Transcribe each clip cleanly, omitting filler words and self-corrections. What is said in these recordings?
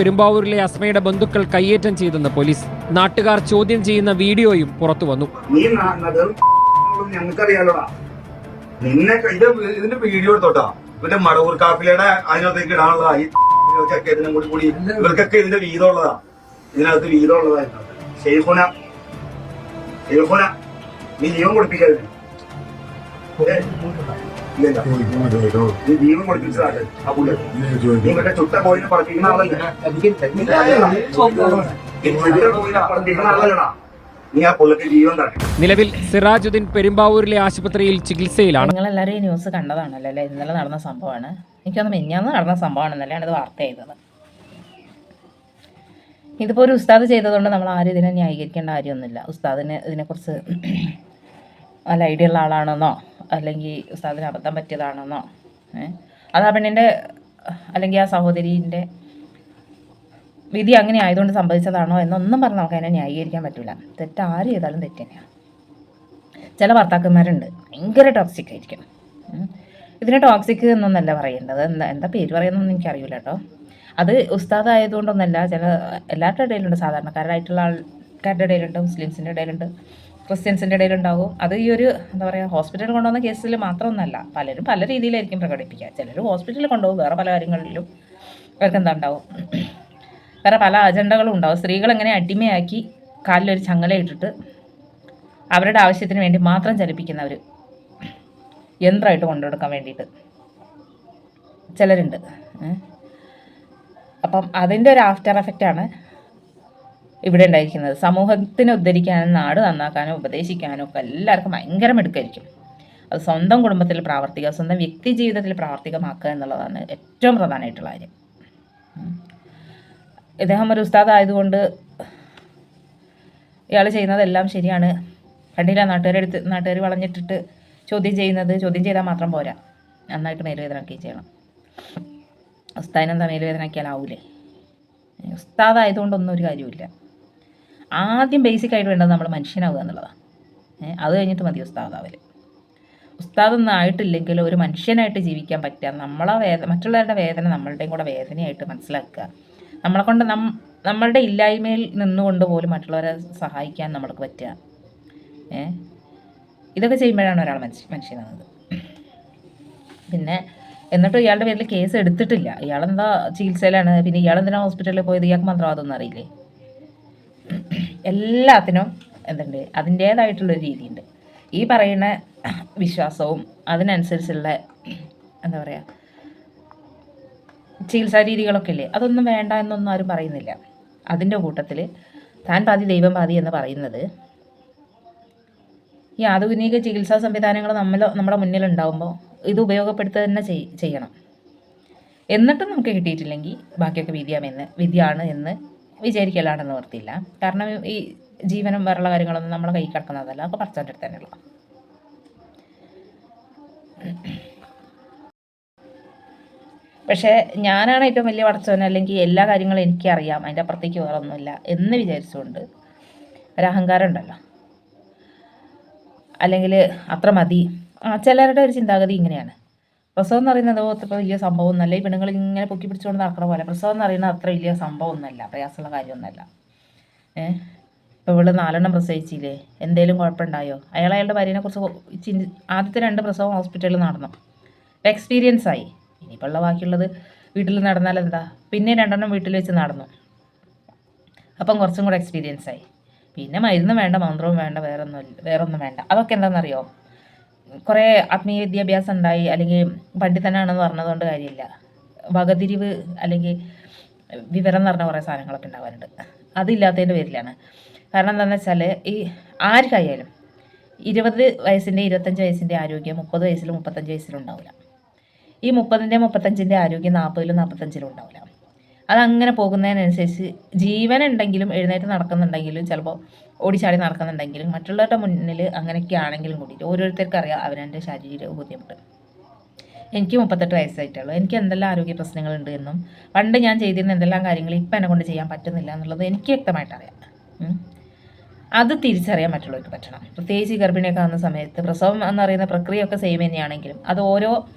പെരുമ്പാവൂരിലെ അസ്മയുടെ ബന്ധുക്കൾ കയ്യേറ്റം ചെയ്തെന്ന് പോലീസ്. നാട്ടുകാർ ചോദ്യം ചെയ്യുന്ന വീഡിയോയും പുറത്തു വന്നു. ഞങ്ങൾക്കറിയാലോടാ നിന്നെ ഇതിന്റെ വീഡിയോ എടുത്തോട്ടാ ഇവന്റെ മടവൂർ കാപ്പിലയുടെ അതിനകത്തേക്ക് ഇടാനുള്ളതാ. ഈ ചെക്കത്തിനും കൂടി ഇവർക്കൊക്കെ ഇതിന്റെ വീതമുള്ളതാ, ഇതിനകത്ത് വീതമുള്ളതാ. ഷെയ്ഖുന നീ ജീവൻ കൊടുപ്പിക്കരുത്, നീ ജീവൻ കൊടുപ്പിച്ചതാണ് ആ പുള്ളി. നീ മറ്റേ ചുട്ട പോയിന് പറപ്പിക്കുന്ന ആളല്ലേ, പോയിനെ പറപ്പിക്കുന്ന ആളല്ലടാ. നിലവിൽ സിറാജുദ്ദീൻ പെരുമ്പാവൂരിലെ ആശുപത്രിയിൽ ചികിത്സയിലാണ്. നിങ്ങളെല്ലാവരും ഈ ന്യൂസ് കണ്ടതാണല്ലോ അല്ലേ? ഇന്നലെ നടന്ന സംഭവമാണ്. എനിക്കൊന്ന് മിഞ്ഞാന്ന് നടന്ന സംഭവമാണെന്നല്ലേ ഇത് വാർത്ത ചെയ്തത്. ഇതിപ്പോൾ ഒരു ഉസ്താദ് ചെയ്തതുകൊണ്ട് നമ്മൾ ആരും ഇതിനെ ന്യായീകരിക്കേണ്ട കാര്യമൊന്നുമില്ല. ഉസ്താദിന് ഇതിനെക്കുറിച്ച് നല്ല ഐഡിയ ഉള്ള ആളാണെന്നോ അല്ലെങ്കിൽ ഉസ്താദിന് അബദ്ധം പറ്റിയതാണെന്നോ അത് ആ പെണ്ണിൻ്റെ അല്ലെങ്കിൽ ആ സഹോദരീൻ്റെ വിധി അങ്ങനെ ആയതുകൊണ്ട് സംഭവിച്ചതാണോ എന്നൊന്നും പറഞ്ഞ് നമുക്ക് അതിനെ ന്യായീകരിക്കാൻ പറ്റില്ല. തെറ്റ് ആര് ചെയ്താലും തെറ്റ് തന്നെയാണ്. ചില ഭർത്താക്കന്മാരുണ്ട് ഭയങ്കര ടോക്സിക് ആയിരിക്കും. ഇതിനെ ടോക്സിക് എന്നൊന്നല്ല പറയേണ്ടത്, എന്താ പേര് പറയുന്നതെന്ന് എനിക്കറിയില്ല കേട്ടോ. അത് ഉസ്താദ് ആയതുകൊണ്ടൊന്നല്ല, ചില എല്ലാവരുടെ ഇടയിലുണ്ട്. സാധാരണക്കാരായിട്ടുള്ള ആൾക്കാരുടെ ഇടയിലുണ്ട്, മുസ്ലിംസിൻ്റെ ഇടയിലുണ്ട്, ക്രിസ്ത്യൻസിൻ്റെ ഇടയിലുണ്ടാവും. അത് ഈ ഒരു എന്താ പറയുക ഹോസ്പിറ്റലിൽ കൊണ്ടുവന്ന കേസിൽ മാത്രമൊന്നല്ല, പലരും പല രീതിയിലായിരിക്കും പ്രകടിപ്പിക്കുക. ചിലർ ഹോസ്പിറ്റലിൽ കൊണ്ടുപോകും, വേറെ പല കാര്യങ്ങളിലും അവർക്ക് എന്താ ഉണ്ടാവും, വേറെ പല അജണ്ടകളും ഉണ്ടാവും. സ്ത്രീകളെങ്ങനെ അടിമയാക്കി കാലിലൊരു ചങ്ങല ഇട്ടിട്ട് അവരുടെ ആവശ്യത്തിന് വേണ്ടി മാത്രം ചലിപ്പിക്കുന്നവർ യന്ത്രമായിട്ട് കൊണ്ടുകൊടുക്കാൻ വേണ്ടിയിട്ട് ചിലരുണ്ട്. അപ്പം അതിൻ്റെ ഒരു ആഫ്റ്റർ എഫക്റ്റാണ് ഇവിടെ ഉണ്ടായിരിക്കുന്നത്. സമൂഹത്തിനെ ഉദ്ധരിക്കാനും നാട് നന്നാക്കാനും ഉപദേശിക്കാനും ഒക്കെ എല്ലാവർക്കും ഭയങ്കര മിടുക്കായിരിക്കും. അത് സ്വന്തം കുടുംബത്തിൽ പ്രാവർത്തിക, സ്വന്തം വ്യക്തി ജീവിതത്തിൽ പ്രാവർത്തികമാക്കുക എന്നുള്ളതാണ് ഏറ്റവും പ്രധാനമായിട്ടുള്ള കാര്യം. ഇദ്ദേഹം ഒരു ഉസ്താദ് ആയതുകൊണ്ട് ഇയാൾ ചെയ്യുന്നതെല്ലാം ശരിയാണ്. കണ്ടില്ല നാട്ടുകാർ വളഞ്ഞിട്ടിട്ട് ചോദ്യം ചെയ്താൽ മാത്രം പോരാ, നന്നായിട്ട് മേലുവേദനയാക്കുകയും ചെയ്യണം. ഉസ്താദിനെന്താ മേലുവേദനയാക്കിയാലാവൂലേ? ഉസ്താദായതുകൊണ്ടൊന്നും ഒരു കാര്യമില്ല. ആദ്യം ബേസിക് ആയിട്ട് വേണ്ടത് നമ്മൾ മനുഷ്യനാവുക എന്നുള്ളതാണ്. അത് കഴിഞ്ഞിട്ട് മതി ഉസ്താദാവൽ. ഉസ്താദൊന്നും ആയിട്ടില്ലെങ്കിൽ ഒരു മനുഷ്യനായിട്ട് ജീവിക്കാൻ പറ്റുക, മറ്റുള്ളവരുടെ വേദന നമ്മളുടെയും കൂടെ വേദനയായിട്ട് മനസ്സിലാക്കുക, നമ്മളെ കൊണ്ട് നമ്മളുടെ ഇല്ലായ്മയിൽ നിന്നുകൊണ്ട് പോലും മറ്റുള്ളവരെ സഹായിക്കാൻ നമ്മൾക്ക് പറ്റുക. ഇതൊക്കെ ചെയ്യുമ്പോഴാണ് ഒരാൾ മനുഷ്യനാകുന്നത്. പിന്നെ എന്നിട്ട് ഇയാളുടെ പേരിൽ കേസ് എടുത്തിട്ടില്ല. ഇയാളെന്താ ചികിത്സയിലാണ്, പിന്നെ ഇയാളെന്തിനാ ഹോസ്പിറ്റലിൽ പോയത്? ഇയാൾക്ക് മാത്രം അതൊന്നും അറിയില്ലേ? എല്ലാത്തിനും എന്തുണ്ട്, അതിൻ്റേതായിട്ടുള്ളൊരു രീതിയുണ്ട്. ഈ പറയുന്ന വിശ്വാസവും അതിനനുസരിച്ചുള്ള എന്താ പറയുക ചികിത്സാ രീതികളൊക്കെ ഇല്ലേ, അതൊന്നും വേണ്ട എന്നൊന്നും ആരും പറയുന്നില്ല. അതിൻ്റെ കൂട്ടത്തിൽ താൻ പാതി ദൈവം പാതി എന്ന് പറയുന്നത് ഈ ആധുനിക ചികിത്സാ സംവിധാനങ്ങൾ നമ്മുടെ മുന്നിലുണ്ടാകുമ്പോൾ ഇത് ഉപയോഗപ്പെടുത്തുക തന്നെ ചെയ്യണം. എന്നിട്ടും നമുക്ക് കിട്ടിയിട്ടില്ലെങ്കിൽ ബാക്കിയൊക്കെ വിധിയാണ് എന്ന് വിചാരിക്കലാണെന്ന് ഓർത്തില്ല. കാരണം ഈ ജീവനും വേറുള്ള കാര്യങ്ങളൊന്നും നമ്മളെ കൈ കിടക്കുന്നതല്ല, അതൊക്കെ പടച്ചവൻ്റെ അടുത്ത് തന്നെയുള്ള. പക്ഷേ ഞാനാണ് ഏറ്റവും വലിയ പടച്ചവൻ, അല്ലെങ്കിൽ എല്ലാ കാര്യങ്ങളും എനിക്കറിയാം, അതിൻ്റെ അപ്പുറത്തേക്ക് വേറെ ഒന്നുമില്ല എന്ന് വിചാരിച്ചുകൊണ്ട് ഒരഹങ്കാരം ഉണ്ടല്ലോ, അല്ലെങ്കിൽ അത്ര മതി. ചിലരുടെ ഒരു ചിന്താഗതി ഇങ്ങനെയാണ്. പ്രസവം എന്ന് പറയുന്നത് അത്ര വലിയ സംഭവം ഒന്നല്ല. ഈ പെണ്ണുങ്ങൾ ഇങ്ങനെ പൊക്കി പിടിച്ചുകൊണ്ട് നടക്കണ പോലെ പ്രസവം എന്ന് പറയുന്നത് അത്ര വലിയ സംഭവം ഒന്നല്ല, പ്രയാസമുള്ള കാര്യമൊന്നുമല്ല. ഇപ്പോൾ ഇവള് 4 പ്രസവിച്ചില്ലേ, എന്തേലും കുഴപ്പമുണ്ടായോ? അയാളുടെ ഭാര്യനെക്കുറിച്ച് ആദ്യത്തെ 2 പ്രസവം ഹോസ്പിറ്റലിൽ നടന്നു, എക്സ്പീരിയൻസ് ആയി. ഇനിയിപ്പോൾ ഉള്ള ബാക്കിയുള്ളത് വീട്ടിൽ നടന്നാൽ എന്താ, പിന്നെ 2 വീട്ടിൽ വെച്ച് നടന്നു, അപ്പം കുറച്ചും കൂടെ എക്സ്പീരിയൻസ് ആയി. പിന്നെ മരുന്നും വേണ്ട, മന്ത്രവും വേണ്ട, വേറൊന്നും വേണ്ട. അതൊക്കെ എന്താണെന്നറിയോ, കുറേ ആത്മീയ വിദ്യാഭ്യാസം ഉണ്ടായി അല്ലെങ്കിൽ പണ്ഡിതനാണെന്ന് പറഞ്ഞതുകൊണ്ട് കാര്യമില്ല. വകതിരിവ് അല്ലെങ്കിൽ വിവരം എന്ന് പറഞ്ഞ കുറേ സാധനങ്ങളൊക്കെ ഉണ്ടാവാറുണ്ട്. അതില്ലാത്തതിൻ്റെ പേരിലാണ്. കാരണം എന്താണെന്ന് വെച്ചാൽ ഈ ആർക്കായാലും 20 വയസ്സിൻ്റെ 25 വയസ്സിൻ്റെ ആരോഗ്യം 30 വയസ്സിലും 35 വയസ്സിലും ഉണ്ടാവില്ല. ഈ 30ൻ്റെ 35ൻ്റെ ആരോഗ്യം 40ലും 45ലും ഉണ്ടാവില്ല. അതങ്ങനെ പോകുന്നതിനനുസരിച്ച് ജീവനുണ്ടെങ്കിലും എഴുന്നേറ്റ് നടക്കുന്നുണ്ടെങ്കിലും ചിലപ്പോൾ ഓടിച്ചാടി നടക്കുന്നുണ്ടെങ്കിലും മറ്റുള്ളവരുടെ മുന്നിൽ അങ്ങനെയൊക്കെ ആണെങ്കിലും കൂടിയിട്ട് ഓരോരുത്തർക്കും അറിയാം അവനവൻ്റെ ശാരീരിക ബുദ്ധിമുട്ട്. എനിക്ക് 38 വയസ്സായിട്ടുള്ളൂ, എനിക്ക് എന്തെല്ലാം ആരോഗ്യ പ്രശ്നങ്ങളുണ്ട് എന്നും പണ്ട് ഞാൻ ചെയ്തിരുന്ന എന്തെല്ലാം കാര്യങ്ങൾ ഇപ്പം എന്നെ കൊണ്ട് ചെയ്യാൻ പറ്റുന്നില്ല എന്നുള്ളത് എനിക്ക് വ്യക്തമായിട്ട് അറിയാം. അത് തിരിച്ചറിയാൻ മറ്റുള്ളവർക്ക് പറ്റണം. പ്രത്യേകിച്ച് ഗർഭിണിയൊക്കെ ആവുന്ന സമയത്ത് പ്രസവം എന്ന് പറയുന്ന പ്രക്രിയയൊക്കെ സെയിം തന്നെയാണെങ്കിലും അത്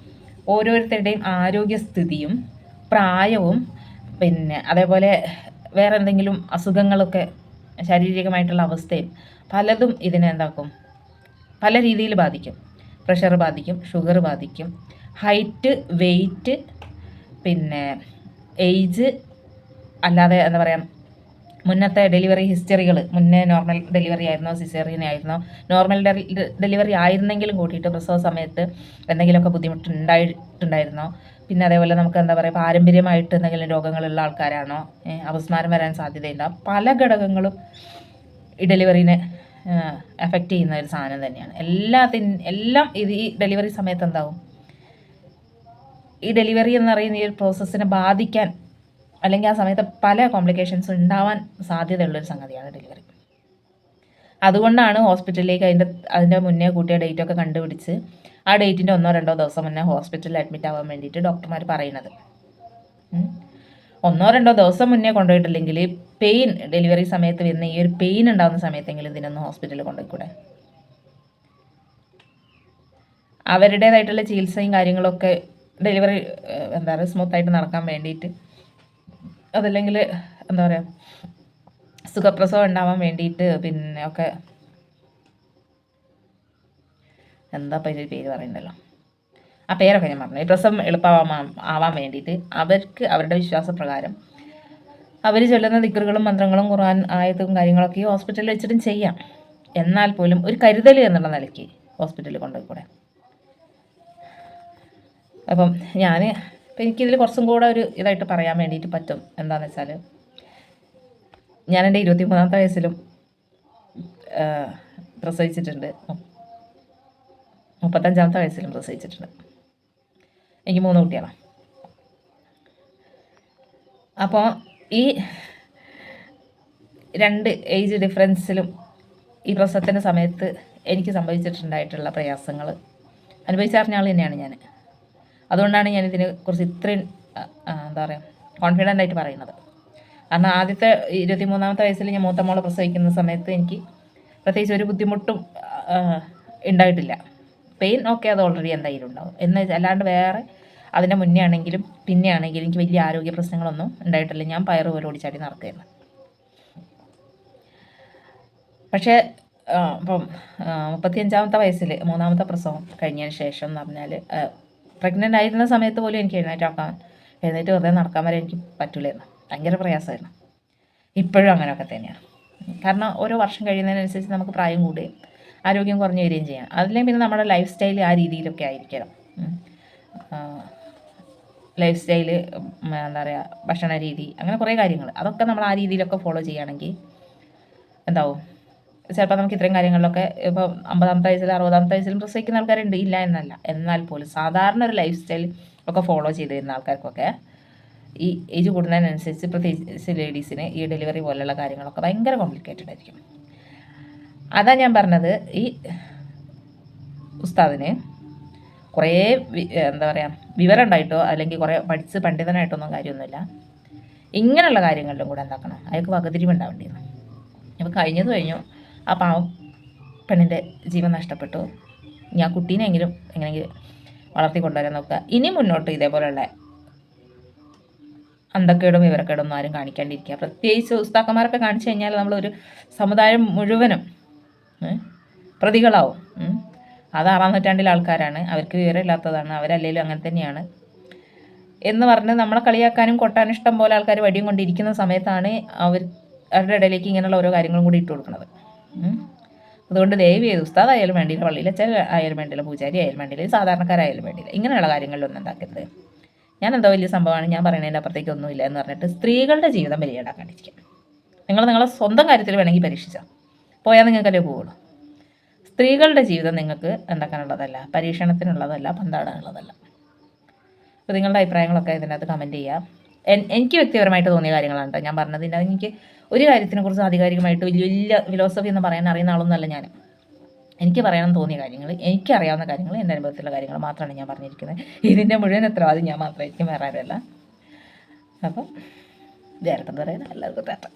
ഓരോരുത്തരുടെയും ആരോഗ്യസ്ഥിതിയും പ്രായവും പിന്നെ അതേപോലെ വേറെ എന്തെങ്കിലും അസുഖങ്ങളൊക്കെ ശാരീരികമായിട്ടുള്ള അവസ്ഥയും പലതും ഇതിനെ എന്താക്കും, പല രീതിയിൽ ബാധിക്കും. പ്രഷർ ബാധിക്കും, ഷുഗർ ബാധിക്കും, ഹൈറ്റ്, വെയ്റ്റ്, പിന്നെ ഏജ്, അല്ലാതെ എന്താ പറയുക, മുന്നത്തെ ഡെലിവറി ഹിസ്റ്ററികൾ, മുന്നേ നോർമൽ ഡെലിവറി ആയിരുന്നോ സിസേറിയൻ ആയിരുന്നോ, നോർമൽ ഡെലിവറി ആയിരുന്നെങ്കിലും കൂട്ടിയിട്ട് പ്രസവ സമയത്ത് എന്തെങ്കിലുമൊക്കെ ബുദ്ധിമുട്ടുണ്ടായിരുന്നോ, പിന്നെ അതേപോലെ നമുക്ക് എന്താ പറയുക പാരമ്പര്യമായിട്ട് എന്തെങ്കിലും രോഗങ്ങളുള്ള ആൾക്കാരാണോ, അപസ്മാരം വരാൻ സാധ്യതയുണ്ടാകും. പല ഘടകങ്ങളും ഈ ഡെലിവറിനെ എഫക്റ്റ് ചെയ്യുന്ന ഒരു സാധനം തന്നെയാണ്. എല്ലാം ഇത് ഈ ഡെലിവറി സമയത്ത് എന്താവും, ഈ ഡെലിവറി എന്ന് പറയുന്ന ഈ ഒരു പ്രോസസ്സിനെ ബാധിക്കാൻ അല്ലെങ്കിൽ ആ സമയത്ത് പല കോംപ്ലിക്കേഷൻസ് ഉണ്ടാവാൻ സാധ്യതയുള്ളൊരു സംഗതിയാണ് ഡെലിവറി. അതുകൊണ്ടാണ് ഹോസ്പിറ്റലിലേക്ക് അതിൻ്റെ മുന്നേ കൂട്ടിയ ഡേറ്റൊക്കെ കണ്ടുപിടിച്ച് ആ ഡേറ്റിൻ്റെ 1-2 ദിവസം മുന്നേ ഹോസ്പിറ്റലിൽ അഡ്മിറ്റ് ആവാൻ വേണ്ടിയിട്ട് ഡോക്ടർമാർ പറയുന്നത്. 1-2 ദിവസം മുന്നേ കൊണ്ടുപോയിട്ടില്ലെങ്കിൽ പെയിൻ, ഡെലിവറി സമയത്ത് വരുന്ന ഈ ഒരു പെയിൻ ഉണ്ടാകുന്ന സമയത്തെങ്കിലും ഇതിനൊന്ന് ഹോസ്പിറ്റലിൽ കൊണ്ടുപോയിക്കൂടെ? അവരുടേതായിട്ടുള്ള ചികിത്സയും കാര്യങ്ങളൊക്കെ ഡെലിവറി എന്താ പറയുക സ്മൂത്തായിട്ട് നടക്കാൻ വേണ്ടിയിട്ട്, അതല്ലെങ്കിൽ എന്താ പറയുക സുഖപ്രസവം ഉണ്ടാവാൻ വേണ്ടിയിട്ട്, പിന്നെ ഒക്കെ എന്താ പേര് പറയുന്നുണ്ടല്ലോ, ആ പേരൊക്കെ ഞാൻ പറഞ്ഞു. ഈ പ്രസവം ആവാൻ വേണ്ടിയിട്ട് അവർക്ക് അവരുടെ വിശ്വാസപ്രകാരം അവർ ചൊല്ലുന്ന ദിക്റുകളും മന്ത്രങ്ങളും ഖുർആൻ ആയത്തും കാര്യങ്ങളൊക്കെ ഈ ഹോസ്പിറ്റലിൽ വെച്ചിട്ടും ചെയ്യാം. എന്നാൽ പോലും ഒരു കരുതൽ എന്നുള്ള നിലയ്ക്ക് ഹോസ്പിറ്റലിൽ കൊണ്ടുപോയിക്കൂടെ? അപ്പം എനിക്കിതിൽ കുറച്ചും കൂടെ ഒരു ഇതായിട്ട് പറയാൻ വേണ്ടിയിട്ട് പറ്റും. എന്താണെന്ന് വെച്ചാൽ, ഞാൻ എൻ്റെ 23-ാമത്തെ വയസ്സിലും പ്രസവിച്ചിട്ടുണ്ട്, 35-ാമത്തെ വയസ്സിലും പ്രസവിച്ചിട്ടുണ്ട്. എനിക്ക് 3 കുട്ടികളാണ്. അപ്പോൾ ഈ 2 ഏജ് ഡിഫറൻസിലും ഈ പ്രസവത്തിൻ്റെ സമയത്ത് എനിക്ക് സംഭവിച്ചിട്ടുണ്ടായിട്ടുള്ള പ്രയാസങ്ങൾ അനുഭവിച്ചറിഞ്ഞ ആൾ തന്നെയാണ് ഞാൻ. അതുകൊണ്ടാണ് ഞാൻ ഇതിനെക്കുറിച്ച് ഇത്രയും എന്താ പറയുക കോൺഫിഡൻ്റ് ആയിട്ട് പറയുന്നത്. കാരണം ആദ്യത്തെ 23-ാമത്തെ വയസ്സിൽ ഞാൻ മൂത്ത മോളെ പ്രസവിക്കുന്ന സമയത്ത് എനിക്ക് പ്രത്യേകിച്ച് ഒരു ബുദ്ധിമുട്ടും ഉണ്ടായിട്ടില്ല. പെയിൻ ഓക്കെ, അത് ഓൾറെഡി എന്തായാലും ഉണ്ടാവും. അല്ലാണ്ട് വേറെ അതിൻ്റെ മുന്നേ ആണെങ്കിലും പിന്നെ ആണെങ്കിലും എനിക്ക് വലിയ ആരോഗ്യ പ്രശ്നങ്ങളൊന്നും ഉണ്ടായിട്ടില്ല. ഞാൻ പയറ് പോലെ ഓടിച്ചാടി നടക്കുകയായിരുന്നു. പക്ഷേ ഇപ്പം 35-ാമത്തെ വയസ്സിൽ 3-ാമത്തെ പ്രസവം കഴിഞ്ഞതിന് ശേഷം എന്ന് പറഞ്ഞാൽ, പ്രഗ്നൻ്റ് ആയിരുന്ന സമയത്ത് പോലും എനിക്ക് എഴുന്നേറ്റ് വെറുതെ നടക്കാൻ വരെ എനിക്ക് പറ്റില്ലായിരുന്നു. ഭയങ്കര പ്രയാസമായിരുന്നു. ഇപ്പോഴും അങ്ങനെയൊക്കെ തന്നെയാണ്. കാരണം ഓരോ വർഷം കഴിയുന്നതിനനുസരിച്ച് നമുക്ക് പ്രായം കൂടുകയും ആരോഗ്യം കുറഞ്ഞു വരികയും ചെയ്യാം. അതിലേക്ക് പിന്നെ നമ്മുടെ ലൈഫ് സ്റ്റൈൽ ആ രീതിയിലൊക്കെ ആയിരിക്കണം. ലൈഫ് സ്റ്റൈല്, എന്താ പറയുക ഭക്ഷണ രീതി, അങ്ങനെ കുറേ കാര്യങ്ങൾ, അതൊക്കെ നമ്മൾ ആ രീതിയിലൊക്കെ ഫോളോ ചെയ്യുകയാണെങ്കിൽ എന്താവും, ചിലപ്പോൾ നമുക്ക് ഇത്രയും കാര്യങ്ങളിലൊക്കെ ഇപ്പോൾ 50-ാമത്തെ വയസ്സിൽ 60-ാമത്തെ വയസ്സിലും പ്രസവിക്കുന്ന ആൾക്കാരുണ്ട്, ഇല്ല എന്നല്ല. എന്നാൽ പോലും സാധാരണ ഒരു ലൈഫ് സ്റ്റൈൽ ഒക്കെ ഫോളോ ചെയ്ത് വരുന്ന ആൾക്കാർക്കൊക്കെ ഈ ഏജ് കൂടുന്നതിനനുസരിച്ച് പ്രത്യേകിച്ച് ലേഡീസിന് ഈ ഡെലിവറി പോലുള്ള കാര്യങ്ങളൊക്കെ ഭയങ്കര കോംപ്ലിക്കേറ്റഡ് ആയിരിക്കും. അതാ ഞാൻ പറഞ്ഞത്, ഈ ഉസ്താദിന് കുറേ എന്താ പറയുക വിവരം ഉണ്ടായിട്ടോ അല്ലെങ്കിൽ കുറേ പഠിച്ച് പണ്ഡിതനായിട്ടൊന്നും കാര്യമൊന്നുമില്ല. ഇങ്ങനെയുള്ള കാര്യങ്ങളിലും കൂടെ എന്താക്കണം, അയാൾക്ക് വകതിരിവുണ്ടാവേണ്ടിയിരുന്നു. അപ്പോൾ കഴിഞ്ഞു. ആ പാവം പെണ്ണിൻ്റെ ജീവൻ നഷ്ടപ്പെട്ടു. ഞാൻ കുട്ടീനെങ്കിലും എങ്ങനെയെങ്കിലും വളർത്തിക്കൊണ്ടുവരാൻ നോക്കുക. ഇനി മുന്നോട്ട് ഇതേപോലെയുള്ള അന്തക്കേടും വിവരക്കേടൊന്നും ആരും കാണിക്കാണ്ടിരിക്കുക. പ്രത്യേകിച്ച് ഉസ്താക്കന്മാരൊക്കെ കാണിച്ചു കഴിഞ്ഞാൽ നമ്മളൊരു സമുദായം മുഴുവനും പ്രതികളാവും. അത് 6-ാം നൂറ്റാണ്ടിലെ ആൾക്കാരാണ്, അവർക്ക് വിവരമില്ലാത്തതാണ്, അവരല്ലേലും അങ്ങനെ തന്നെയാണ് എന്ന് പറഞ്ഞ് നമ്മളെ കളിയാക്കാനും കൊട്ടാനും ഇഷ്ടം പോലെ ആൾക്കാർ വടിയും കൊണ്ടിരിക്കുന്ന സമയത്താണ് അവരുടെ ഇടയിലേക്ക് ഇങ്ങനെയുള്ള ഓരോ കാര്യങ്ങളും കൂടി ഇട്ട് കൊടുക്കുന്നത്. അതുകൊണ്ട് ദയവ് ചെയ്ത് ഉസ്താദായാലും വേണ്ടിയില്ല, പള്ളിയിലെ ആയാലും വേണ്ടിയില്ല, പൂജാരി ആയാലും വേണ്ടിയില്ല, സാധാരണക്കാരായാലും വേണ്ടിയില്ല, ഇങ്ങനെയുള്ള കാര്യങ്ങളിലൊന്നും ഉണ്ടാക്കരുത്. ഞാൻ എന്തോ വലിയ സംഭവമാണ്, ഞാൻ പറയുന്നതിൻ്റെ അപ്പുറത്തേക്ക് ഒന്നുമില്ല എന്ന് പറഞ്ഞിട്ട് സ്ത്രീകളുടെ ജീവിതം ബലിയാടാക്കാണ്ടിരിക്കുക. നിങ്ങളെ സ്വന്തം കാര്യത്തിൽ വേണമെങ്കിൽ പരീക്ഷിച്ചാൽ പോയാൽ നിങ്ങൾക്കല്ലേ പോവുള്ളൂ. സ്ത്രീകളുടെ ജീവിതം നിങ്ങൾക്ക് ഉണ്ടാക്കാനുള്ളതല്ല, പരീക്ഷണത്തിനുള്ളതല്ല, പന്താടാനുള്ളതല്ല. അപ്പോൾ നിങ്ങളുടെ അഭിപ്രായങ്ങളൊക്കെ ഇതിനകത്ത് കമൻറ്റ് ചെയ്യാം. എനിക്ക് വ്യക്തിപരമായിട്ട് തോന്നിയ കാര്യങ്ങളാണ് ഞാൻ പറഞ്ഞത്. ഇതിനകത്ത് എനിക്ക് ഒരു കാര്യത്തിനെക്കുറിച്ച് ആധികാരികമായിട്ട് വലിയ ഫിലോസഫി എന്ന് പറയാൻ അറിയുന്ന ആളൊന്നുമല്ല ഞാൻ. എനിക്ക് പറയാൻ തോന്നിയ കാര്യങ്ങൾ, എനിക്കറിയാവുന്ന കാര്യങ്ങൾ, എൻ്റെ അനുഭവത്തിലുള്ള കാര്യങ്ങൾ മാത്രമാണ് ഞാൻ പറഞ്ഞിരിക്കുന്നത്. ഇതിൻ്റെ മുഴുവൻ ഉത്തരവാദിത്വം ഞാൻ മാത്രമായിരിക്കും, വേറെ ആരുമല്ല. അപ്പം വേറെ എന്താ പറയുക, എല്ലാവർക്കും തേട്ടം.